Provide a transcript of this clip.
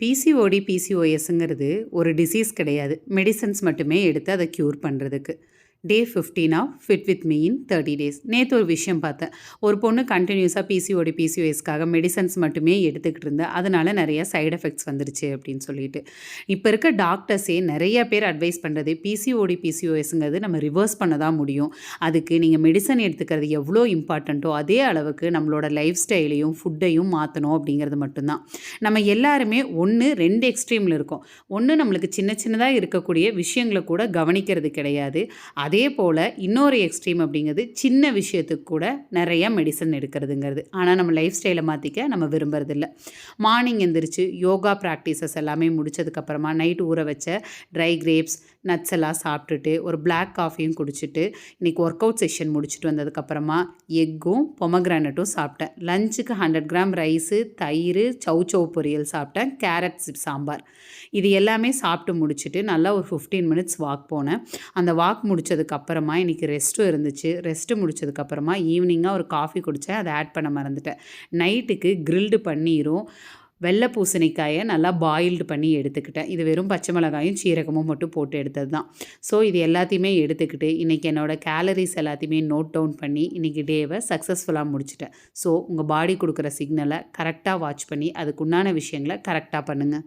PCOD, பிசிஓஎஸ்ங்கிறது ஒரு disease கிடையாது. Medicines மட்டுமே எடுத்து அத க்யூர் பண்றதுக்கு. Day 15 of fit with me in 30 days. நேத்து ஒரு விஷயம் பார்த்தேன். ஒரு பொண்ணு கன்டினியூஸா பிசிஓடி, பிசிஓஎஸ்க்காக மெடிசின்ஸ் மட்டுமே எடுத்துக்கிட்டு இருந்தா. அதனால நெறைய சைட் எஃபெக்ட்ஸ் வந்துருச்சு அப்படின்னு சொல்லிட்டு. இப்ப இருக்க டாக்டர்ஸே நெறைய பேர் அட்வைஸ் பண்றது பிசிஓடி, பிசிஓஎஸ்ங்கிறது நம்ம ரிவர்ஸ் பண்ண தான் முடியும். அதுக்கு நீங்க மெடிசன் எடுத்துக்கிறது எவ்வளோ இம்பார்ட்டன்ட்டோ, அதே அளவுக்கு நம்மளோட லைஃப் ஸ்டைலையும், ஃபுட்டையும் மாத்தணும் அப்படிங்கிறது மட்டும் தான். நம்ம எல்லாருமே 2 எக்ஸ்ட்ரீம்ல இருக்கோம். நம்மளுக்கு சின்ன சின்னதா இருக்கக்கூடிய விஷயங்கள கூட கவனிக்கிறது கிடையாது. அதே போல் இன்னொரு எக்ஸ்ட்ரீம் அப்படிங்கிறது சின்ன விஷயத்துக்கு கூட நிறைய மெடிசன் எடுக்கிறதுங்கிறது. ஆனால் நம்ம லைஃப் ஸ்டைலை மாற்றிக்க நம்ம விரும்புறதில்ல. மார்னிங் எந்திரிச்சு யோகா ப்ராக்டிசஸ் எல்லாமே முடிச்சதுக்கப்புறமா நைட் ஊற வச்ச ட்ரை கிரேப்ஸ், நட்ஸ் எல்லாம் சாப்பிட்டுட்டு ஒரு பிளாக் காஃபியும் குடிச்சிட்டு இன்றைக்கி ஒர்க் அவுட் செஷன் முடிச்சுட்டு வந்ததுக்கப்புறமா எக்கும் பொமக்ரானட்டும் சாப்பிட்டேன். லஞ்சுக்கு 100 கிராம் ரைஸு, தயிர், சௌ பொரியல் சாப்பிட்டேன். கேரட் சாம்பார். இது எல்லாமே சாப்பிட்டு முடிச்சுட்டு நல்லா ஒரு 15 மினிட்ஸ் வாக் போனேன். அந்த வாக் முடிச்சதுக்கப்புறமா இன்றைக்கி ரெஸ்ட்டும் இருந்துச்சு. ரெஸ்ட்டு முடிச்சதுக்கப்புறமா ஈவினிங்காக ஒரு காஃபி குடித்தேன். அதை ஆட் பண்ண மறந்துட்டேன். நைட்டுக்கு கிரில்டு பன்னீரும் வெள்ளை பூசணிக்காயை நல்லா பாயில்டு பண்ணி எடுத்துக்கிட்டேன். இது வெறும் பச்சை மிளகாயும் சீரகமும் மட்டும் போட்டு எடுத்தது தான். ஸோ இது எல்லாத்தையுமே எடுத்துக்கிட்டு இன்றைக்கி என்னோடய கேலரிஸ் எல்லாத்தையுமே நோட் டவுன் பண்ணி இன்றைக்கி டேவை சக்ஸஸ்ஃபுல்லாக முடிச்சிட்டேன். ஸோ உங்கள் பாடி கொடுக்குற சிக்னலை கரெக்டாக வாட்ச் பண்ணி அதுக்குண்டான விஷயங்களை கரெக்டாக பண்ணுங்கள்.